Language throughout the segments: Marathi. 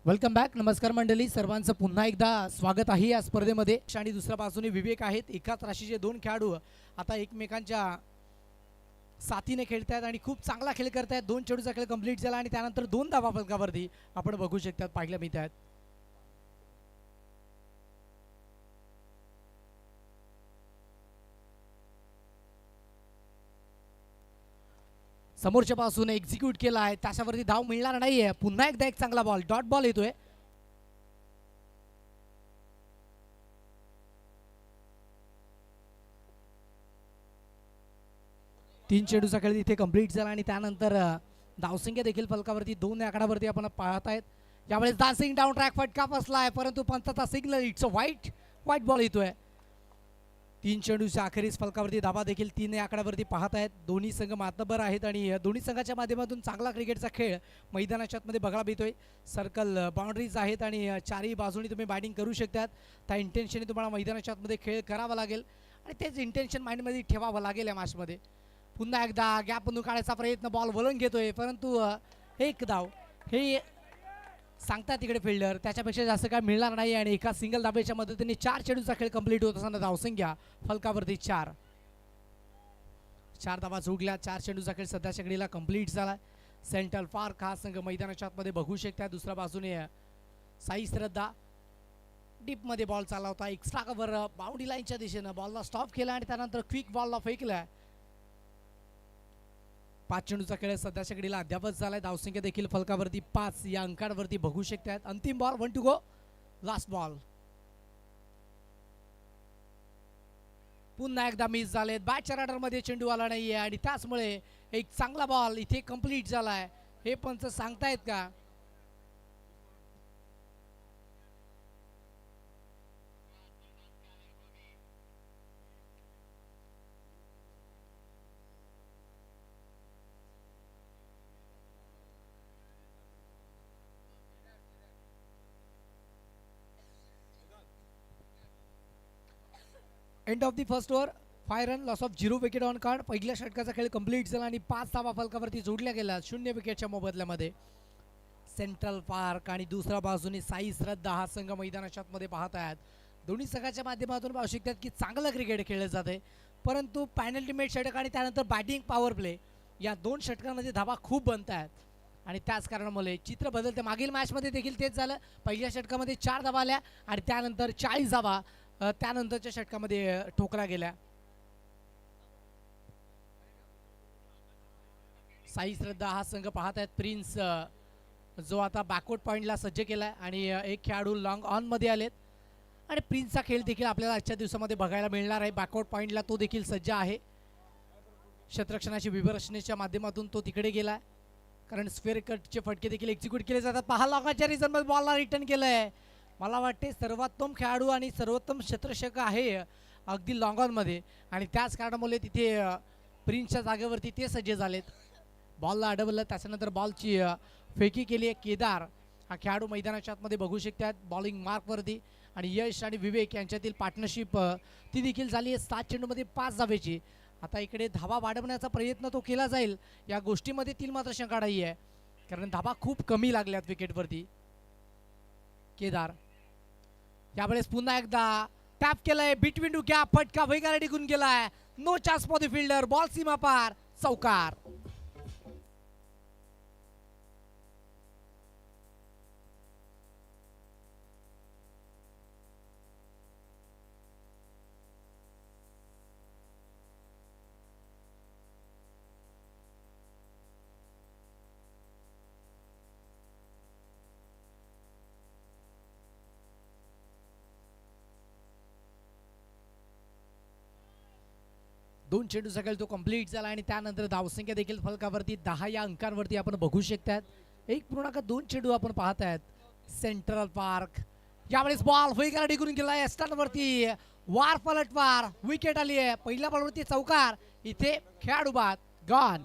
Welcome back. नमस्कार मंडळी, सर्वांचं पुन्हा एकदा स्वागत आहे या स्पर्धेमध्ये. आणि दुसऱ्या बाजूने विवेक आहेत. एकाच राशीचे दोन खेळाडू आता एकमेकांच्या साथीने खेळत आहेत आणि खूप चांगला खेळ करत आहेत. दोन चेंडूचा खेळ कंप्लीट झाला आणि त्यानंतर दोन धावा फलकावरती आपण बघू शकतात पाहायला मिळत आहेत. समोरच्या पासून एक्झिक्यूट केला आहे, त्याच्यावरती धाव मिळणार नाहीये. पुन्हा एकदा एक चांगला बॉल, डॉट बॉल येतोय. तीन चेंडूचा खेळ इथे कंप्लीट झाला आणि त्यानंतर धावसंख्या देखील फलकावरती दोन आकडावरती आपण पाहत आहेत. यावेळेस डान्सिंग डाऊन ट्रॅक फटका बसलाय, परंतु पंचाचा signal, it's a white ball येतोय. तीन चेंडूच्या अखेरीस फलकावरती धावा देखील तीन आकड्यावरती पाहत आहेत. दोन्ही संघ मातबर आहेत आणि दोन्ही संघाच्या माध्यमातून चांगला क्रिकेटचा खेळ मैदानाच्या आतमध्ये बघायला मिळतोय. सर्कल बाउंड्रीज आहेत आणि चारही बाजूनी तुम्ही बॅटिंग करू शकतात. त्या इंटेन्शनने तुम्हाला मैदानाच्या आतमध्ये खेळ करावा लागेल आणि तेच इंटेन्शन माइंडमध्ये ठेवावं लागेल या मॅचमध्ये. पुन्हा एकदा गॅपमधून काढायचा प्रयत्न, बॉल वळून घेतोय, परंतु एक धाव हे सांगतात तिकडे फिल्डर, त्याच्यापेक्षा जास्त काय मिळणार नाही आणि एका सिंगल धाब्याच्या मदतीने चार चेंडूचा खेळ कंप्लीट होत असताना धावसंख्या फलकावरती चार धावा जोडल्या. चार चेंडूचा खेळ सध्याच्या घडीला कंप्लीट झाला. सेंट्रल पार्क हा संघ मैदानाच्या आतमध्ये बघू शकता. दुसऱ्या बाजूने साई श्रद्धा डीपमध्ये बॉल चालला होता, एक्स्ट्रा कव्हर बाउंड्री लाईनच्या दिशेनं बॉलला स्टॉप केला आणि त्यानंतर क्विक बॉलला फेकला. पाच चेंडूचा खेळ सध्याच्या घडीला अद्यापच झालाय. धावसंख्या देखील फलकावरती 5 या अंकांवरती बघू शकतात. अंतिम ball, 1 to go, last ball. पुन्हा एकदा मिस झालेत. बॅटच्या रडारमध्ये चेंडू आला नाहीये आणि त्याचमुळे एक चांगला बॉल इथे कंप्लीट झालाय. हे पंच सांगतायत का? End of the first over, 5 run, loss of 0 wicket on card. पहिल्या षटकाचा खेळ कंप्लीट झाला आणि 5 धावा फलकावरती जोडल्या गेल्या 0 विकेटच्या मोबदल्यामध्ये. सेंट्रल पार्क आणि दुसऱ्या बाजूने साई श्रद्धा हा संघ मैदानाच्या आतमध्ये पाहत आहेत. दोन्ही संघाच्या माध्यमातून पाहू शकतात की चांगलं क्रिकेट खेळलं जाते, परंतु पॅनल्टीमेट षटक आणि त्यानंतर बॅटिंग पॉवर प्ले या दोन षटकांमध्ये धावा खूप बनत आहेत आणि त्याच कारणामुळे चित्र बदलते. मागील मॅचमध्ये देखील तेच झालं. पहिल्या षटकामध्ये 4 धावा आल्या आणि त्यानंतर 40 धावा त्यानंतरच्या षटकामध्ये ठोकला गेल्या. साई श्रद्धा हा संघ पाहत आहेत. प्रिन्स जो आता बॅकवर्ड पॉईंटला सज्ज केलाय आणि एक खेळाडू लॉंग ऑन मध्ये आलेत आणि प्रिन्सचा खेळ देखील आपल्याला आजच्या दिवसामध्ये बघायला मिळणार आहे. बॅकवर्ड पॉईंटला तो देखील सज्ज आहे. क्षेत्ररक्षणाची विभरचनेच्या माध्यमातून तो तिकडे गेलाय, कारण स्क्वेअर कटचे फटके देखील एक्झिक्यूट केले जातात. पहा, लॉंगाच्या रिझनमध्ये बॉलला रिटर्न केलंय. मला वाटते सर्वोत्तम खेळाडू आणि सर्वोत्तम क्षेत्ररक्षक आहे अगदी लॉंग ऑनमध्ये आणि त्याच कारणामुळे तिथे प्रिन्सच्या जागेवरती ते सज्ज झालेत. बॉलला अडवलं, त्याच्यानंतर बॉलची फेकी केली आहे. केदार हा खेळाडू मैदानाच्या आतमध्ये बघू शकतात बॉलिंग मार्कवरती आणि यश आणि विवेक यांच्यातील पार्टनरशिप ती देखील झाली आहे 7 चेंडूमध्ये 5 धावेची. आता इकडे धावा वाढवण्याचा प्रयत्न तो केला जाईल या गोष्टीमध्ये ती मात्र शंका नाही आहे, कारण धावा खूप कमी लागल्यात विकेटवरती. केदार यावेळेस पुन्हा एकदा टॅप केलंय, बिटवीन टू गॅप, फटका वेगाला टिकून गेलाय. No chance for the fielder, ball सीमा पार, चौकार. दोन चेंडूचा खेळ तो कंप्लीट झाला आणि त्यानंतर धावसंख्या देखील फलकावरती 10 या अंकांवरती आपण बघू शकतात. 1.2 चेंडू आपण पाहत आहेत. सेंट्रल पार्क यावेळेस बॉल वेगाला टिकून गेला. स्टंपवरती वार पलटवार, विकेट आली आहे. पहिल्या बॉलवरती चौकार, इथे खेळाडू बाद, गॉन.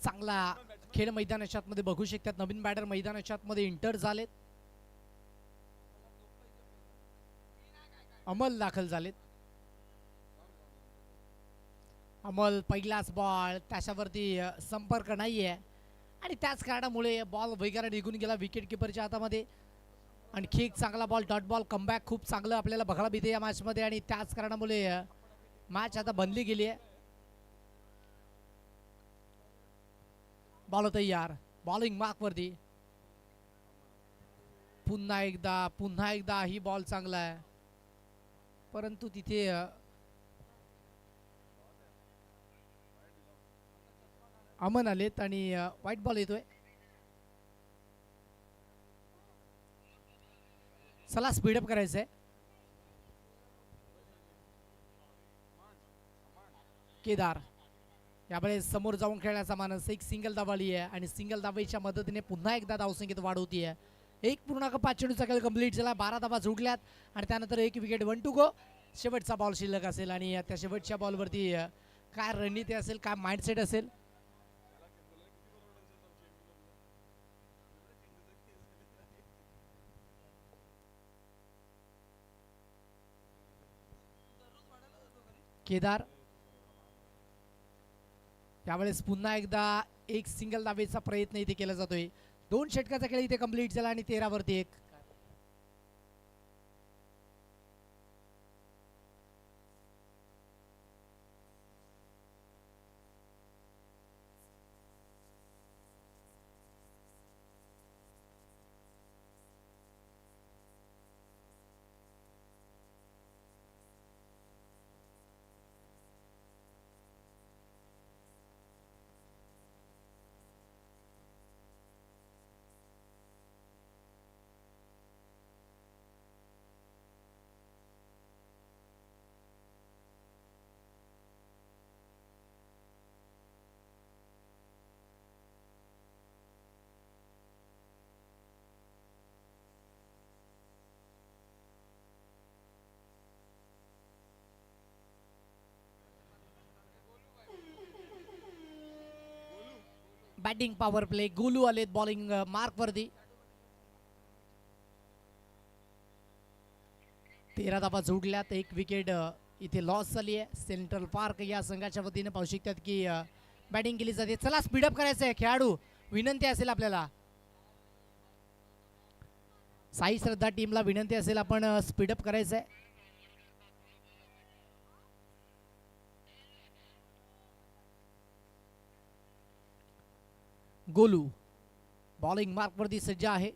चांगला खेळ मैदानाच्या आतमध्ये बघू शकतात. नवीन बॅटर मैदानाच्या आतमध्ये इंटर झालेत. अमल दाखल झालेत. अमल पहिलाच बॉल, त्याच्यावरती संपर्क नाहीये आणि त्याच कारणामुळे बॉल वगैरे निघून गेला विकेट किपरच्या हातामध्ये. आणखी एक चांगला बॉल, डॉट बॉल, कमबॅक खूप चांगलं आपल्याला बघायला मिळते या मॅचमध्ये आणि त्याच कारणामुळे मॅच आता बनली गेली आहे. बॉल तयार, बॉलिंग मार्कवरती. पुन्हा एकदा ही बॉल चांगला आहे, परंतु तिथे अमन आलेत आणि व्हाईट बॉल येतोय. चला स्पीडअप करायचंय. केदार यावेळेस समोर जाऊन खेळण्याचा मानस. एक सिंगल दाबाली आहे आणि सिंगल दाबाईच्या मदतीने पुन्हा एकदा धावसंख्येत वाढ होती आहे. 1.5 चेंडूचा खेळ कंप्लीट झाला. 12 धाबा जोडल्यात आणि त्यानंतर एक विकेट. 1 to go. शेवटचा बॉल शिल्लक असेल आणि त्या शेवटच्या बॉलवरती काय रणनीती असेल, काय माइंडसेट असेल. केदार यावेळेस पुन्हा एकदा एक सिंगल दाबेचा प्रयत्न इथे केला जातोय. 2 षटकाचा खेळ इथे कंप्लीट झाला आणि 13 वरती 1. Batting power play. गोलू आलेत बॉलिंग मार्क वरती. 13 धाबा जोडल्यात. एक विकेट इथे लॉस झाली आहे. सेंट्रल पार्क या संघाच्या वतीने पाहू शकतात की बॅटिंग केली जाते. चला स्पीडअप करायचं आहे. खेळाडू विनंती असेल आपल्याला, साई श्रद्धा टीमला विनंती असेल आपण स्पीडअप करायचं आहे. गोलू बॉलिंग मार्क वरती सज्ज आहे.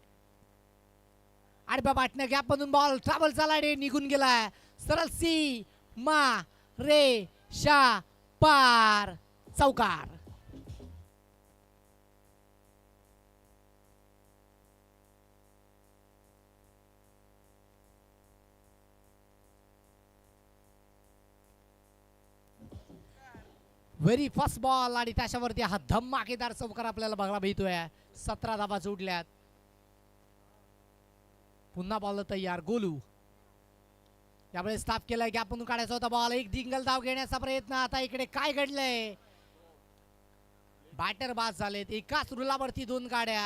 आडब्या बाटण्या गॅप मधून बॉल ट्रॅव्हल झाला रे, निघून गेलाय. सरळ सी मा रे शा पार, चौकार. व्हेरी फर्स्ट बॉल आणि त्याच्यावरती हा धमाकेदार चौकार आपल्याला बघायला मिळतोय. 17 धाबा जोडल्यात. पुन्हा बॉल तयार. गोलू यावेळेस स्टाफ केलाय. गॅप मधून काढायचा होता बॉल. एक डिंगल धाव घेण्याचा प्रयत्न. आता इकडे काय घडलंय, बॅटर बाद झालेत. एकाच रुलावरती 2 गाड्या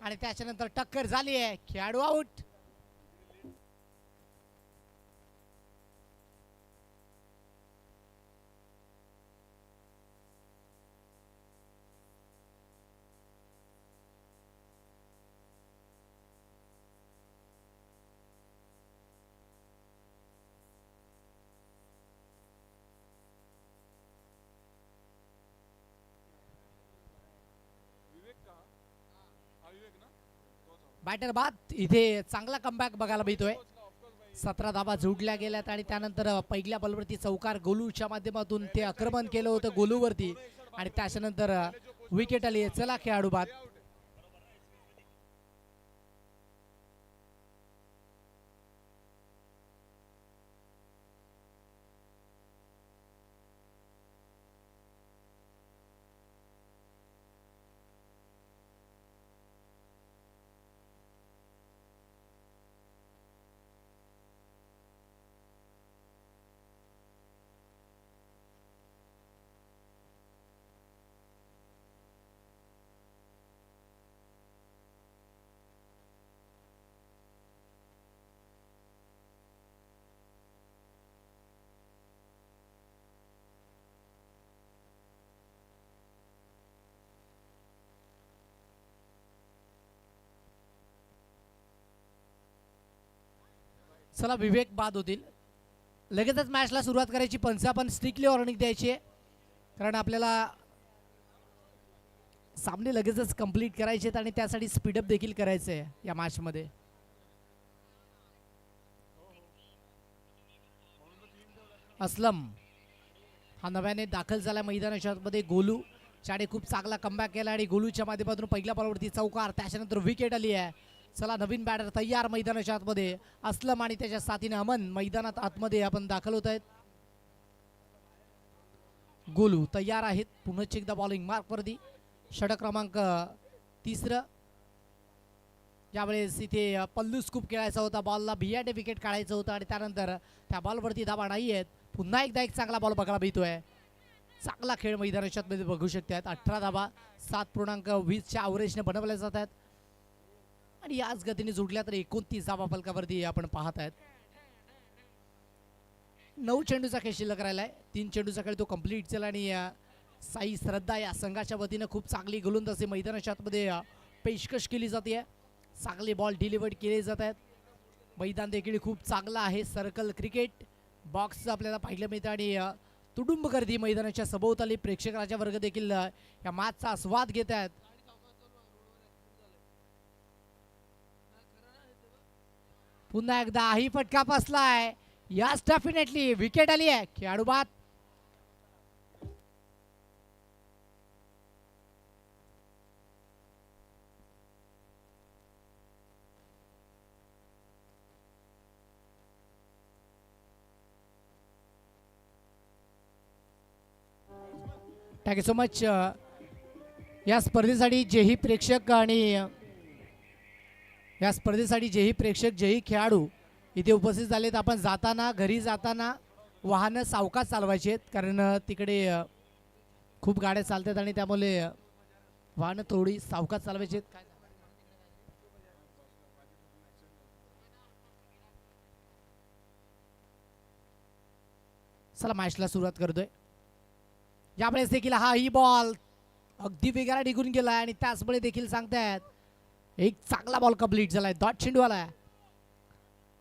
आणि त्याच्यानंतर टक्कर झाली आहे. खेळाडू आउट. बॅटर बाद. इथे चांगला कमबॅक बघायला मिळतोय. 17 धाबा जोडल्या गेल्यात आणि त्यानंतर पहिल्या बॉलवरती चौकार गोलूच्या माध्यमातून ते आक्रमण केलं होतं गोलूवरती आणि त्याच्यानंतर विकेट आली. चला खेळाडू बाद. चला विवेक बाद होतील. लगेचच मॅचला सुरुवात करायची. पंच आपण स्ट्रिक्टली वॉर्निंग द्यायची आहे, कारण आपल्याला सामने लगेचच कंप्लीट करायचे आहेत आणि त्यासाठी स्पीडअप देखील करायचं आहे या मॅचमध्ये. असलम हा नव्याने दाखल झाला मैदानाच्या आतमध्ये. गोलू चाडे खूप चांगला कमबॅक केला आणि गोलूच्या माध्यमातून पहिल्या बॉलवरती चौकार, त्याच्यानंतर विकेट आली आहे. चला नवीन बॅटर तयार मैदानाच्या आतमध्ये. असलम आणि त्याच्या साथीने अमन मैदानात आतमध्ये आपण दाखल होत आहेत. गोलू तयार आहेत. पुन्हा एकदा बॉलिंग मार्कवरती. षटक क्रमांक 3. यावेळेस इथे पल्लू स्कूप खेळायचा होता. बॉलला भियाडे विकेट काढायचं होतं आणि त्यानंतर त्या बॉलवरती धाबा नाही आहेत. पुन्हा एकदा एक चांगला बॉल बघायला मिळतोय. चांगला खेळ मैदानाच्या मध्ये बघू शकतात. 18 धाबा 7.20च्या ॲव्हरेजने बनवल्या जात आहेत आणि याच गतीने जुडल्या तर 29 धाबा फलकावरती आपण पाहत आहेत. 9 चेंडूचा खेळ शिल्लक राहिला आहे. 3 चेंडूचा खेळ तो कंप्लीट झाला आणि साई श्रद्धा या संघाच्या वतीनं खूप चांगली गोलंदाजी मैदानाच्या आतमध्ये पेशकश केली जाते. चांगले बॉल डिलिव्हर्ड केले जात आहेत. मैदान देखील खूप चांगलं आहे. सर्कल क्रिकेट बॉक्स आपल्याला पाहायला मिळतं आणि तुडुंब गर्दी मैदानाच्या सभोवताली प्रेक्षकांचा वर्ग देखील या मॅचचा आस्वाद घेत आहेत. पुन्हा एकदा ही फटका बसलाय. यास डेफिनेटली विकेट आली आहे. खेळाडू बाद. Thank you so much. या स्पर्धेसाठी जेही प्रेक्षक आणि या स्पर्धेसाठी जेही प्रेक्षक जेही खेळाडू इथे उपस्थित झालेत. आपण जाताना घरी जाताना वाहनं सावकाश चालवायची आहेत, कारण तिकडे खूप गाड्या चालतात आणि त्यामुळे वाहनं थोडी सावकाश चालवायची आहेत. चला मॅचला सुरुवात करतोय. यावेळेस देखील ही बॉल अगदी वेगाला निघून गेलाय आणि त्याचमुळे देखील सांगतायत एक चांगला बॉल कंप्लीट झालाय. डॉट चेंडू आलाय.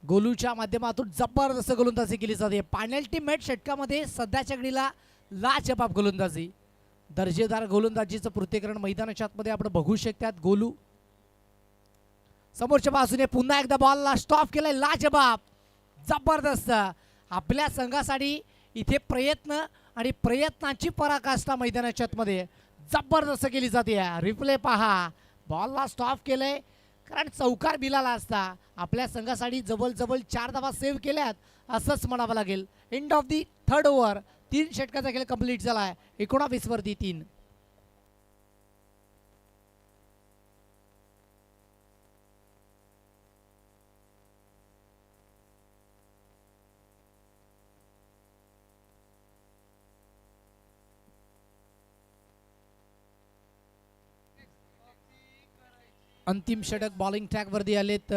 गोलूच्या माध्यमातून जबरदस्त गोलंदाजी केली जाते. पेनल्टीमेट षटकामध्ये सध्याच्या घडीला लाजवाब गोलंदाजी, दर्जेदार गोलंदाजीचं पूर्तीकरण मैदानाच्या आतमध्ये आपण बघू शकतात. गोलू समोरच्या बाजूने पुन्हा एकदा बॉलला स्टॉप केलाय. लाजवाब, जबरदस्त. आपल्या संघासाठी इथे प्रयत्न आणि प्रयत्नांची पराकाष्ठा मैदानाच्या आतमध्ये जबरदस्त केली जाते. रिप्ले पहा. बॉलला स्टॉप केलंय कारण चौकार बिलाला असता. आपल्या संघासाठी जवळ 4 धावा सेव्ह केल्यात असंच म्हणावं लागेल. End of the 3rd over. 3 षटकाचा खेळ कंप्लीट झालाय. 19 वरती 3. अंतिम षटक बॉलिंग ट्रॅक वरती आलेत.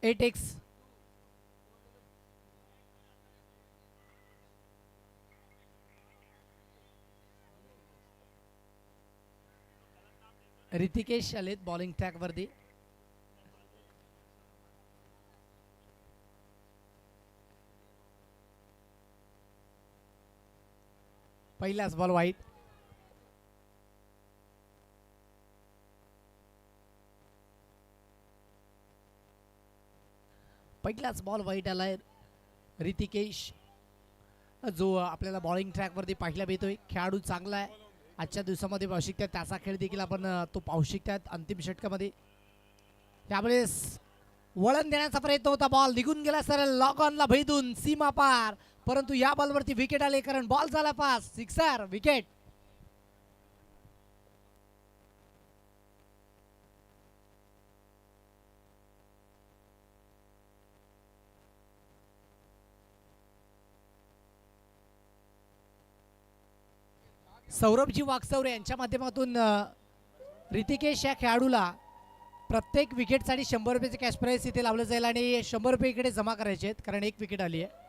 एटेक्स ऋतिकेश आलेत बॉलिंग ट्रॅक वरती. पहिलाच बॉल वाईट. पहिलाच बॉल वाईट आलाय. ऋतिकेश जो आपल्याला बॉलिंग ट्रॅकवरती पाहायला मिळतोय. खेळाडू चांगला आहे. आजच्या दिवसामध्ये पाहू शकतात त्याचा खेळ देखील आपण तो पाहू शकतात. अंतिम षटकामध्ये त्यावेळेस वळण देण्याचा प्रयत्न होता. बॉल निघून गेला सर लॉग ऑनला भेदून सीमा पार, परंतु या बॉलवरती विकेट आले कारण बॉल झाला pass. Sixer, wicket. Saurabhji Wakchaure यांच्या माध्यमातून ऋतिकेश या खेळाडूला प्रत्येक विकेटसाठी 100 रुपयाचे कॅश प्राईज इथे लावलं जाईल आणि 100 रुपये इकडे जमा करायचे आहेत कारण एक विकेट आली आहे.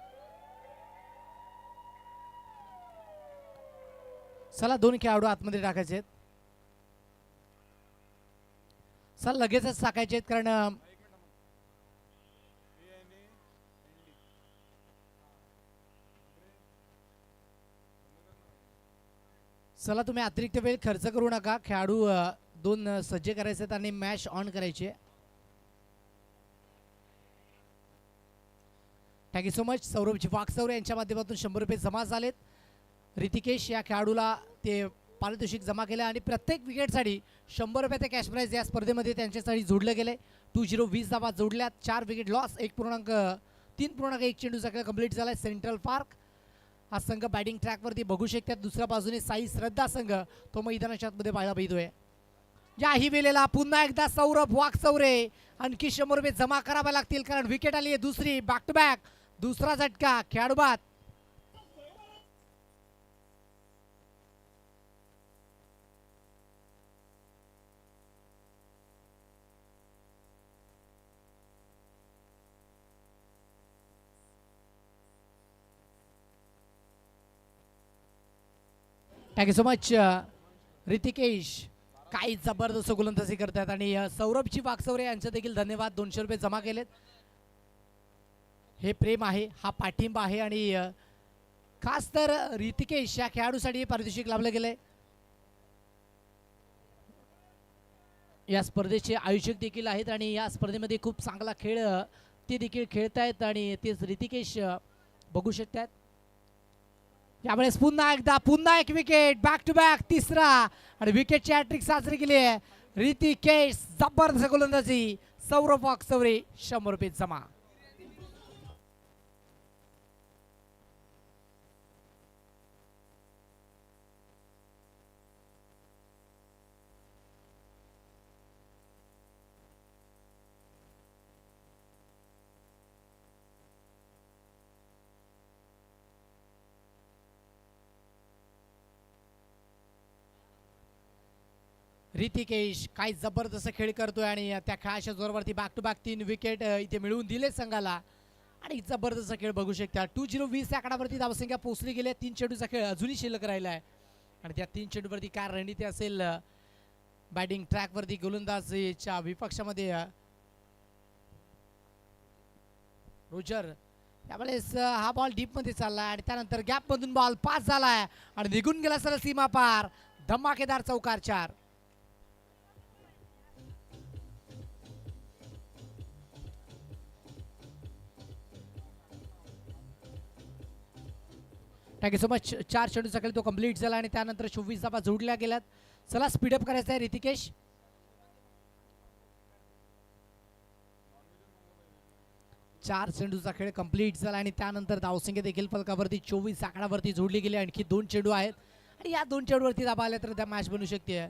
चला 2 खेळाडू आतमध्ये टाकायचे आहेत. चला लगेचच टाकायचे आहेत कारण चला तुम्ही अतिरिक्त वेळ खर्च करू नका. खेळाडू 2 सज्ज करायचे आहेत आणि मॅच ऑन करायचे. Thank you so much. Saurabh Wakchaure यांच्या माध्यमातून 100 रुपये जमा झालेत. ऋतिकेश या खेळाडूला ते पारितोषिक जमा केलं आणि प्रत्येक विकेटसाठी 100 रुपयाचे कॅश प्राईज या स्पर्धेमध्ये त्यांच्यासाठी जोडलं गेले. 20 धावा जोडल्यात. 4 विकेट लॉस. 3.1 चेंडूचा खेळ कंप्लीट झाला. सेंट्रल पार्क हा संघ बॅटिंग ट्रॅकवरती बघू शकतात. दुसऱ्या बाजूने साई श्रद्धा संघ तो मैदानाच्या आतमध्ये पाहायला भेटतोय. याही वेळेला पुन्हा एकदा सौरभ वाकचौरे आणखी 100 रुपये जमा करावे लागतील कारण विकेट आली आहे दुसरी. बॅक टू बॅक दुसरा झटका. खेळाडू बाद. Thank you so much Rutikesh. काही जबरदस्त गोलंदाजी करतात आणि सौरभची वाकचौरे यांचे देखील धन्यवाद. 200 रुपये जमा केलेत. हे प्रेम आहे, हा पाठिंबा आहे आणि खास तर ऋतिकेश या खेळाडूसाठी पारितोषिक लाभलं गेलंय. या स्पर्धेचे आयोजक देखील आहेत आणि या स्पर्धेमध्ये खूप चांगला खेळ ते देखील खेळतायत आणि तेच ऋतिकेश बघू शकतात. यावेळेस पुन्हा एक विकेट. बॅक टू बॅक तिसरा आणि विकेटची हॅट्रिक साजरी केली आहे. ऋतिकेश जबरदस्त गोलंदाजी. सौरभ वाकचौरे 100 रुपये जमा. ऋतिकेश काय जबरदस्त खेळ करतोय आणि त्या खेळाच्या जोरावरती बॅक टू बॅक 3 विकेट इथे मिळवून दिले संघाला आणि जबरदस्त खेळ बघू शकता. 20 या आकडावरती धावसंख्या पोहोचली गेली. 3 चेंडूचा खेळ अजूनही शिल्लक राहिला आहे आणि त्या 3 चेंडूवरती काय रणनीती असेल बॅटिंग ट्रॅकवरती गोलंदाजीच्या विपक्षामध्ये. रोजर त्यावेळेस हा बॉल डीपमध्ये चालला आणि त्यानंतर गॅपमधून बॉल पास झालाय आणि निघून गेला सरळ सीमा पार. धमाकेदार चौकार 4. Thank you so much. 4 चेंडूचा खेळ तो कंप्लीट झाला आणि त्यानंतर 24 धावा जोडल्या गेल्यात. चला स्पीडअप करायचं आहे ऋतिकेश. 4 चेंडूचा खेळ कंप्लीट झाला आणि त्यानंतर धावसंख्या देखील फलकावरती 24 आकडावरती जोडली गेली. आणखी 2 चेंडू आहेत आणि या 2 चेंडूवरती धावा आल्या तर त्या मॅच बनू शकते.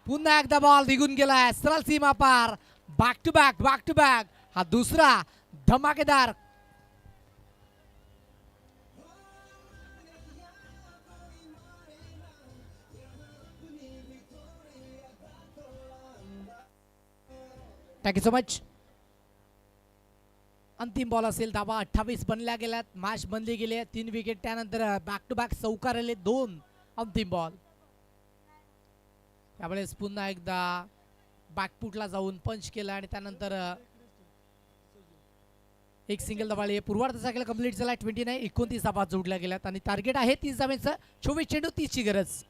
पुन्हा एकदा बॉल निघून गेलाय सरळ सीमा पार. बॅक टू बॅक हा दुसरा धमाकेदार. Thank you so much. अंतिम बॉल असेल. धावा 28 बनल्या गेल्यात. मॅच बनली गेली. 3 विकेट त्यानंतर बॅक टू बॅक चौकार आले. 2 अंतिम बॉल. त्यावेळेस पुन्हा एकदा बॅकफुटला जाऊन पंच केला आणि त्यानंतर एक सिंगल दबाळी. पूर्वार्धाचा खेळ कंप्लीट झाला. 29 धावा जोडल्या गेल्यात आणि टार्गेट आहे 30 धावांचं. 24 चेंडू 30 ची गरज.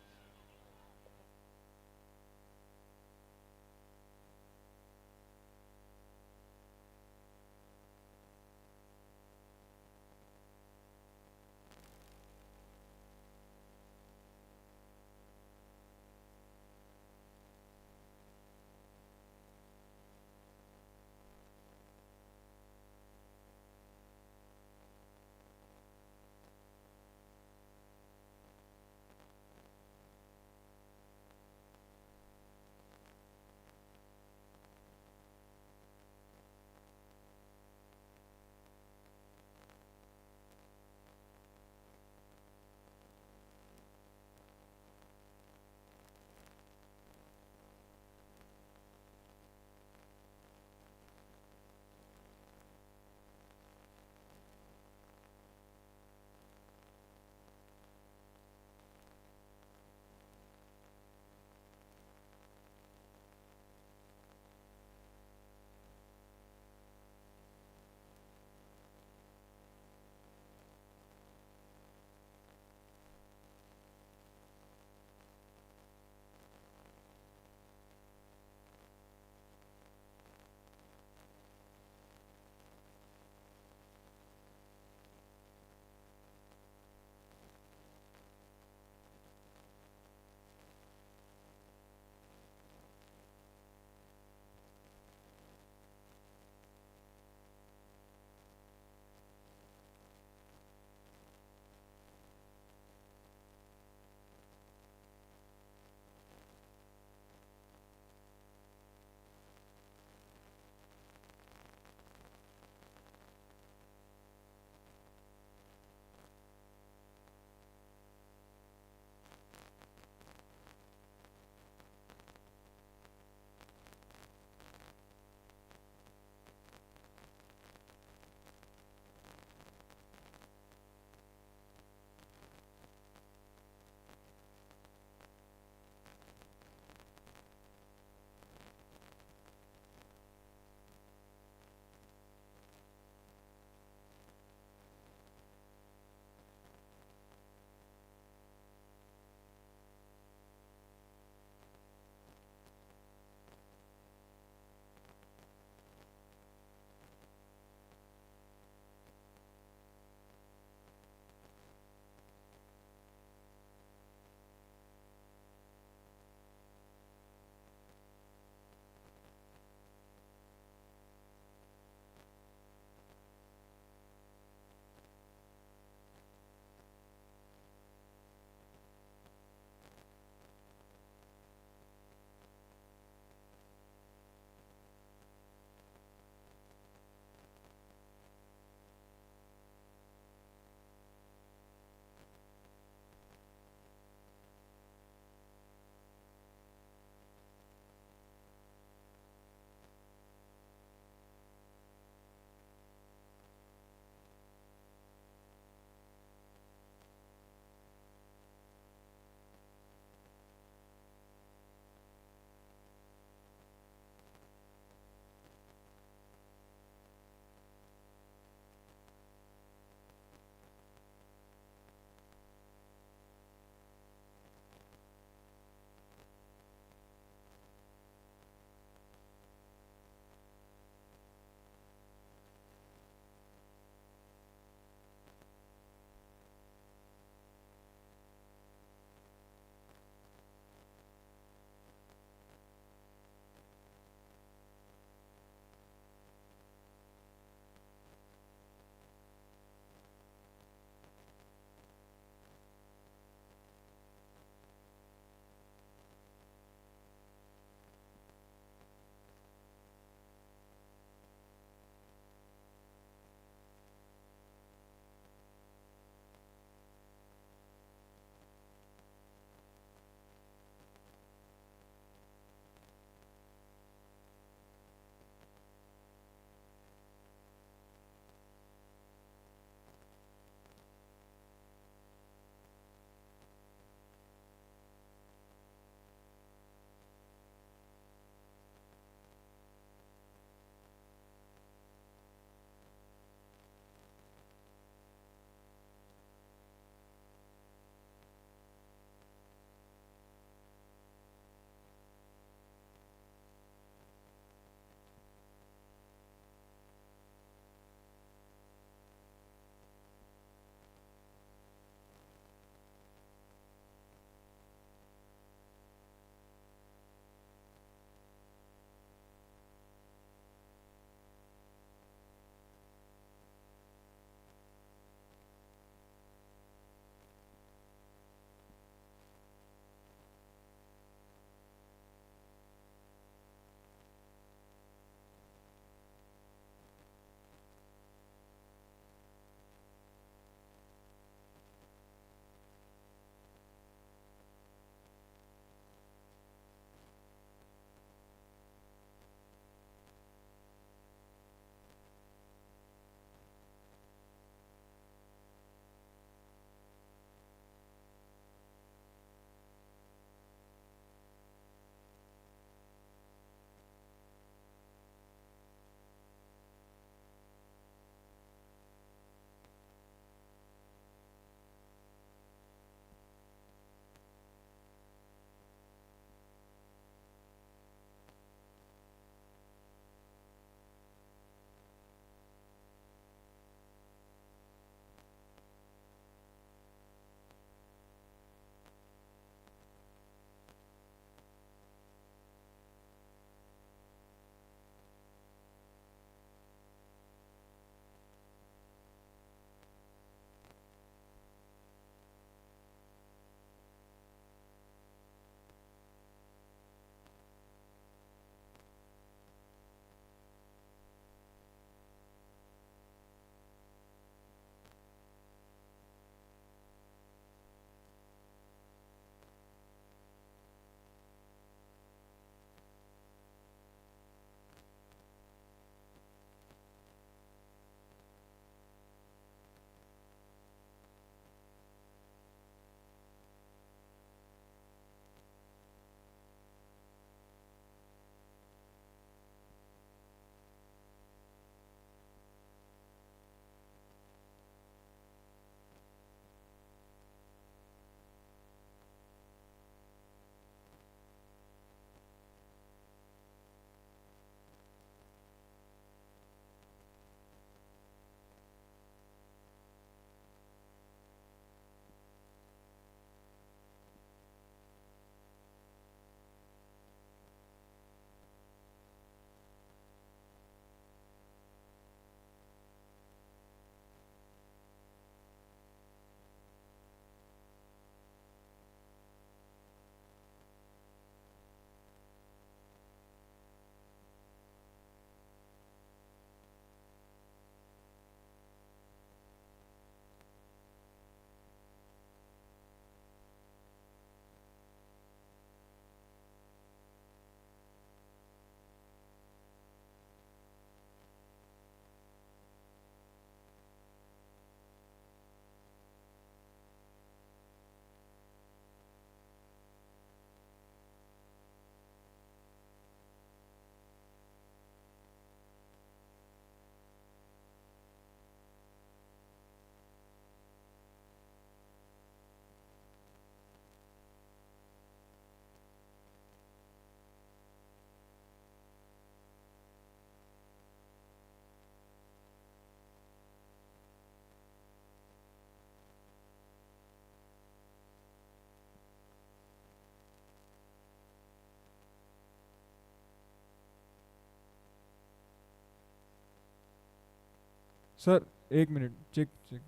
सर एक मिनिट चेक चेक.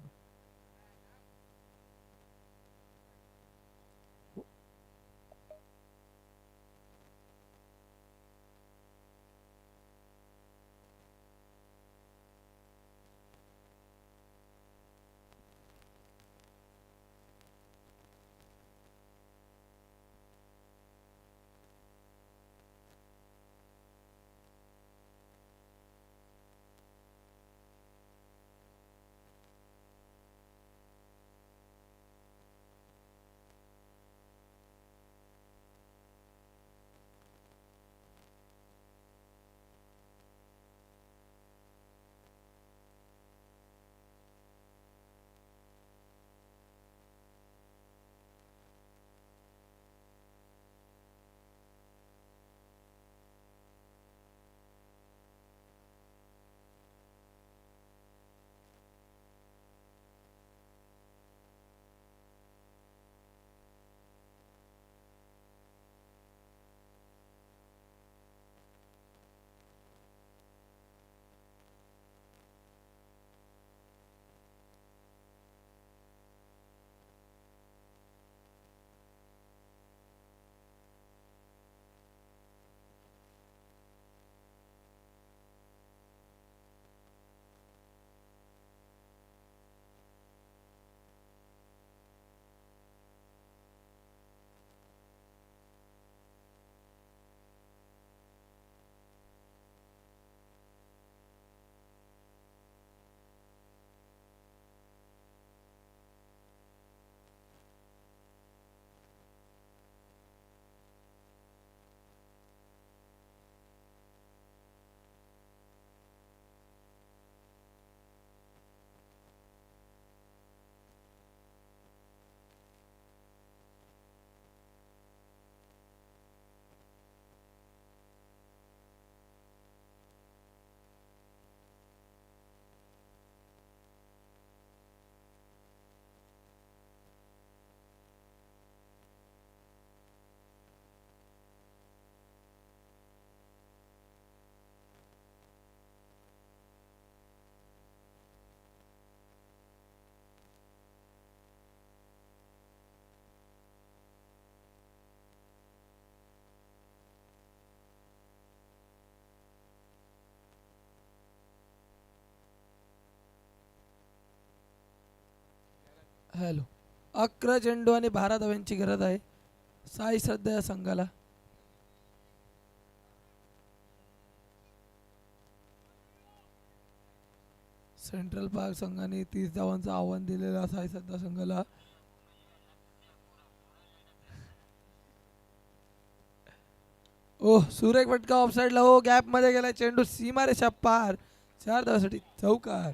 हॅलो. 11 चेंडू आणि 12 धावांची गरज आहे साई श्रद्धा या संघाला. सेंट्रल पार्क संघाने 30 धावांचं आव्हान दिलेलं साई श्रद्धा संघाला. ओह, सुरेख फटका ऑफसाईडला. हो, गॅप मध्ये गेला चेंडू, सीमारेषा पार. 4 धावांसाठी चौकार.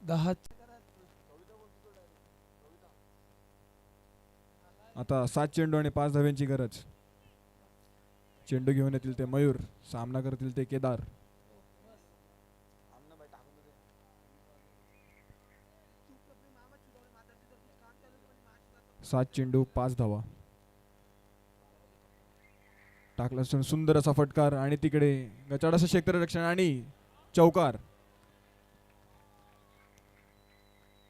दहा. आता 7 चेंडू आणि 5 धाव्यांची गरज. चेंडू घेऊन येतील ते मयूर, सामना करतील ते केदार. 7 चेंडू 5 धावा. टाकला सुंदर असा फटकार आणि तिकडे गचाड असं क्षेत्ररक्षण आणि चौकार.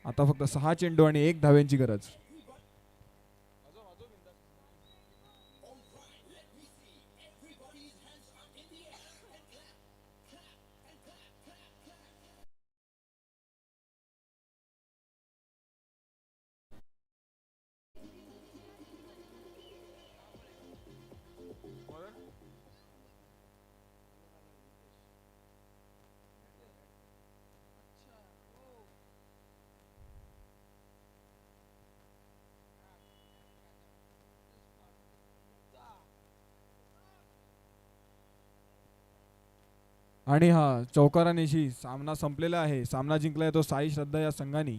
आता फक्त 6 चेंडू आणि 1 धाव्यांची गरज. आणि हा चौकारानिशी सामना संपलेला आहे. सामना जिंकलाय तो साई श्रद्धा या संघाने.